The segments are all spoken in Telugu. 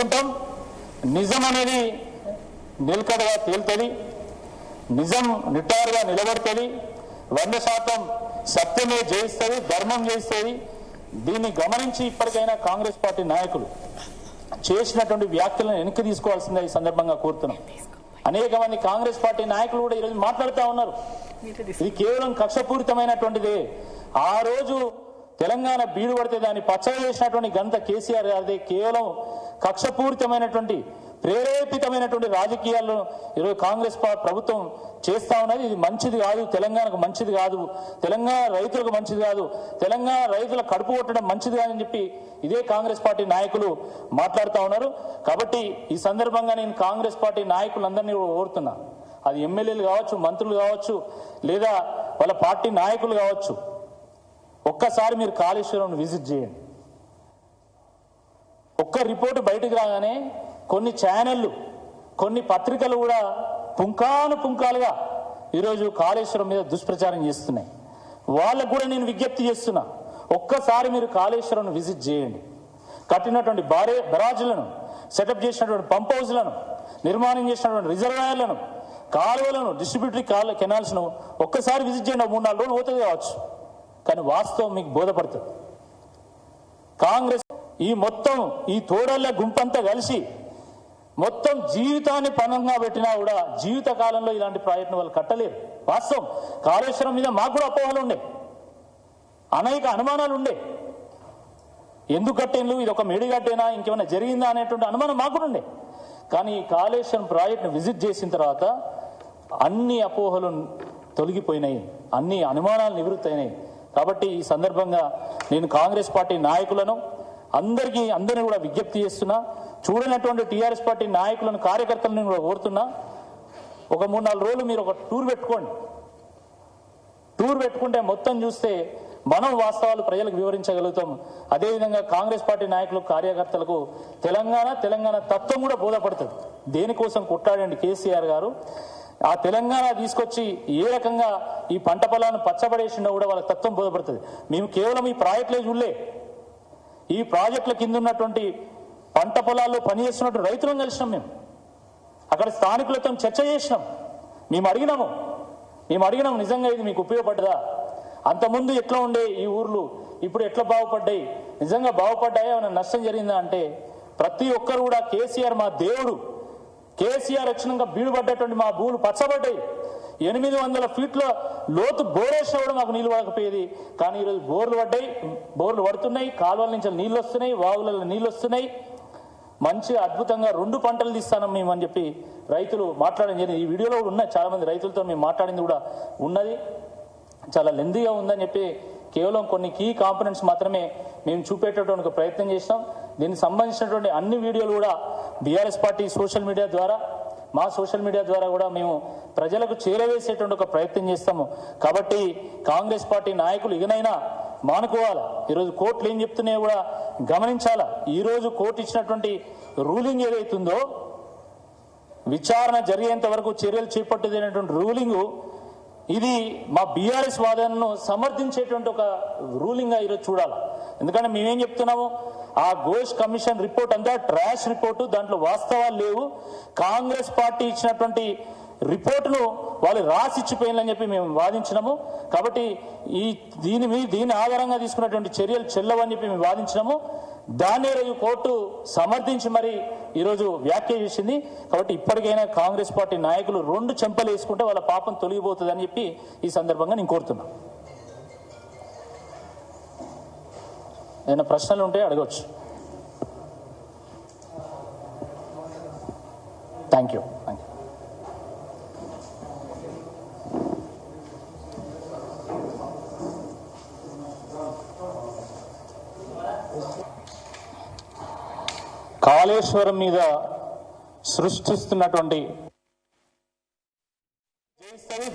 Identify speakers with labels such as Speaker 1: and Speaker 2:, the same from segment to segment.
Speaker 1: ఒప్పుకుంటాం, నిజం అనేది నిలకడగా తేలుతుంది, నిజం నిటారుగా నిలబడుతుంది, 100% సత్యమే జయిస్తుంది, ధర్మం జయిస్తుంది. దీన్ని గమనించి ఇప్పటికైనా కాంగ్రెస్ పార్టీ నాయకులు చేసినటువంటి వ్యాఖ్యలను వెనక్కి తీసుకోవాల్సిందే ఈ సందర్భంగా కోరుతున్నాం. అనేక మంది కాంగ్రెస్ పార్టీ నాయకులు కూడా ఈరోజు మాట్లాడుతూ ఉన్నారు, ఇది కేవలం కక్షపూరితమైనటువంటిదే. ఆ రోజు తెలంగాణ బీడు పడితే దాన్ని పచ్చగా చేసినటువంటి ఘనత కేసీఆర్ గారిదే. కేవలం కక్షపూరితమైనటువంటి ప్రేరేపితమైనటువంటి రాజకీయాలను ఈరోజు కాంగ్రెస్ ప్రభుత్వం చేస్తా ఉన్నది. ఇది మంచిది కాదు, తెలంగాణకు మంచిది కాదు, తెలంగాణ రైతులకు మంచిది కాదు, తెలంగాణ రైతుల కడుపు కొట్టడం మంచిది కాదని చెప్పి ఇదే కాంగ్రెస్ పార్టీ నాయకులు మాట్లాడుతూ ఉన్నారు. కాబట్టి ఈ సందర్భంగా నేను కాంగ్రెస్ పార్టీ నాయకులందరినీ కోరుతున్నా, అది ఎమ్మెల్యేలు కావచ్చు, మంత్రులు కావచ్చు, లేదా వాళ్ళ పార్టీ నాయకులు కావచ్చు, ఒక్కసారి మీరు కాళేశ్వరం విజిట్ చేయండి. ఒక్క రిపోర్టు బయటకు రాగానే కొన్ని ఛానళ్లు, కొన్ని పత్రికలు కూడా పుంకాలుగా ఈరోజు కాళేశ్వరం మీద దుష్ప్రచారం చేస్తున్నాయి. వాళ్ళకు కూడా నేను విజ్ఞప్తి చేస్తున్నా, ఒక్కసారి మీరు కాళేశ్వరం విజిట్ చేయండి. కట్టినటువంటి బరాజులను, సెటప్ చేసినటువంటి పంప్ హౌస్లను, నిర్మాణం చేసినటువంటి రిజర్వాయర్లను, కాలువలను, డిస్ట్రిబ్యూటరీ కెనాల్స్ను ఒక్కసారి విజిట్ చేయండి. 3-4 రోజులు పోతుంది కావచ్చు, కానీ వాస్తవం మీకు బోధపడుతుంది. కాంగ్రెస్ ఈ తోడళ్ళ గుంపంతా కలిసి మొత్తం జీవితాన్ని పణంగా పెట్టినా కూడా జీవిత కాలంలో ఇలాంటి ప్రాజెక్టును వాళ్ళు కట్టలేరు. వాస్తవం, కాళేశ్వరం మీద మాకు కూడా అపోహలు ఉండే, అనేక అనుమానాలు ఉండే. ఎందుకు కట్టేళ్ళు, ఇది ఒక మేడిగట్టేనా, ఇంకేమైనా జరిగిందా అనేటువంటి అనుమానం మాకు కూడా ఉండే. కానీ ఈ కాళేశ్వరం ప్రాజెక్టును విజిట్ చేసిన తర్వాత అన్ని అపోహలు తొలగిపోయినాయి, అన్ని అనుమానాలు నివృత్తి అయినాయి. కాబట్టి ఈ సందర్భంగా నేను కాంగ్రెస్ పార్టీ నాయకులను అందరినీ కూడా విజ్ఞప్తి చేస్తున్నా, చూడనటువంటి టీఆర్ఎస్ పార్టీ నాయకులను, కార్యకర్తలను కూడా కోరుతున్నా, ఒక 3-4 రోజులు మీరు ఒక టూర్ పెట్టుకోండి. టూర్ పెట్టుకుంటే మొత్తం చూస్తే మనం వాస్తవాలు ప్రజలకు వివరించగలుగుతాం. అదేవిధంగా కాంగ్రెస్ పార్టీ నాయకులకు, కార్యకర్తలకు తెలంగాణ తత్వం కూడా బోధపడుతుంది. దేనికోసం కొట్టాడండి కేసీఆర్ గారు, ఆ తెలంగాణ తీసుకొచ్చి ఏ రకంగా ఈ పంట పొలాలను పచ్చబడేసిండో కూడా వాళ్ళ తత్వం బోధపడుతుంది. మేము కేవలం ఈ ప్రాజెక్టులే చూడలే, ఈ ప్రాజెక్టుల కింద ఉన్నటువంటి పంట పొలాల్లో పనిచేస్తున్నట్టు రైతులను కలిసినాం. మేము అక్కడ స్థానికులతో చర్చ చేసినాం. మేము అడిగినాం నిజంగా ఇది మీకు ఉపయోగపడ్డదా, అంతకుముందు ఎట్లా ఉండే ఈ ఊర్లు, ఇప్పుడు ఎట్లా బాగుపడ్డాయి, నిజంగా బాగుపడ్డాయా, ఏమైనా నష్టం జరిగిందా అంటే ప్రతి ఒక్కరు కూడా కేసీఆర్ మా దేవుడు, కేసీఆర్ వచ్చినాక బీడుపడ్డటువంటి మా భూములు పచ్చబడ్డాయి, 800 ఫీట్ల లోతు బోరేసినా కూడా మాకు నీళ్లు పడకపోయేది. కానీ ఈరోజు బోర్లు పడుతున్నాయి, కాలువల నుంచి నీళ్ళు వస్తున్నాయి, వాగులలో నీళ్ళు వస్తున్నాయి, మంచిగా అద్భుతంగా 2 పంటలు తీస్తాం మేము అని చెప్పి రైతులు మాట్లాడడం జరిగింది. ఈ వీడియోలో కూడా ఉన్నాయి, చాలా మంది రైతులతో మేము మాట్లాడింది కూడా ఉన్నది. చాలా లెందీగా ఉందని చెప్పి కేవలం కొన్ని కీ కాంపోనెంట్స్ మాత్రమే మేము చూపేటటువంటి ప్రయత్నం చేస్తాం. దీనికి సంబంధించినటువంటి అన్ని వీడియోలు కూడా బీఆర్ఎస్ పార్టీ సోషల్ మీడియా ద్వారా, మా సోషల్ మీడియా ద్వారా కూడా మేము ప్రజలకు చేరవేసేటువంటి ఒక ప్రయత్నం చేస్తాము. కాబట్టి కాంగ్రెస్ పార్టీ నాయకులు ఇకనైనా మానుకోవాలా. ఈరోజు కోర్టులు ఏం చెప్తున్నాయో కూడా గమనించాలా. ఈరోజు కోర్టు ఇచ్చినటువంటి రూలింగ్ ఏదైతుందో, విచారణ జరిగేంత వరకు చర్యలు చేపట్టేటువంటి రూలింగు, ఇది మా బీఆర్ఎస్ వాదనను సమర్థించేటువంటి ఒక రూలింగ్గా ఈరోజు చూడాలి. ఎందుకంటే మేమేం చెప్తున్నాము, ఆ ఘోష్ కమిషన్ రిపోర్ట్ అంతా ట్రాష్ రిపోర్టు, దాంట్లో వాస్తవాలు లేవు. కాంగ్రెస్ పార్టీ ఇచ్చినటువంటి రిపోర్టును వాళ్ళు రాసిచ్చిపోయిందని చెప్పి మేము వాదించినాము. కాబట్టి దీని ఆధారంగా తీసుకున్నటువంటి చర్యలు చెల్లవని చెప్పి మేము వాదించినాము. దాన్ని ఈరోజు కోర్టు సమర్థించి మరి ఈరోజు వ్యాఖ్య చేసింది. కాబట్టి ఇప్పటికైనా కాంగ్రెస్ పార్టీ నాయకులు 2 చెంపలు వేసుకుంటే వాళ్ళ పాపం తొలగిపోతుందని చెప్పి ఈ సందర్భంగా నేను కోరుతున్నా. ఏమైనా ప్రశ్నలు ఉంటే అడగవచ్చు. Thank you. కాళేశ్వరం మీద సృష్టిస్తున్నటువంటి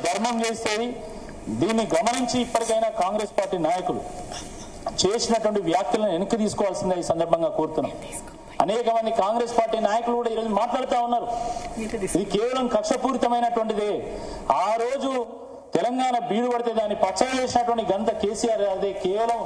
Speaker 1: ధర్మం చేస్తుంది. దీన్ని గమనించి ఇప్పటికైనా కాంగ్రెస్ పార్టీ నాయకులు చేసినటువంటి వ్యాఖ్యలను వెనక్కి తీసుకోవాల్సిందే ఈ సందర్భంగా కోరుతున్నాం. అనేక మంది కాంగ్రెస్ పార్టీ నాయకులు కూడా ఈరోజు మాట్లాడుతూ ఉన్నారు, ఇది కేవలం కక్షపూరితమైనటువంటిదే. ఆ రోజు తెలంగాణ బీడు పడితే దాన్ని పచ్చగా చేసినటువంటి ఘనత కేసీఆర్ గారిదే. కేవలం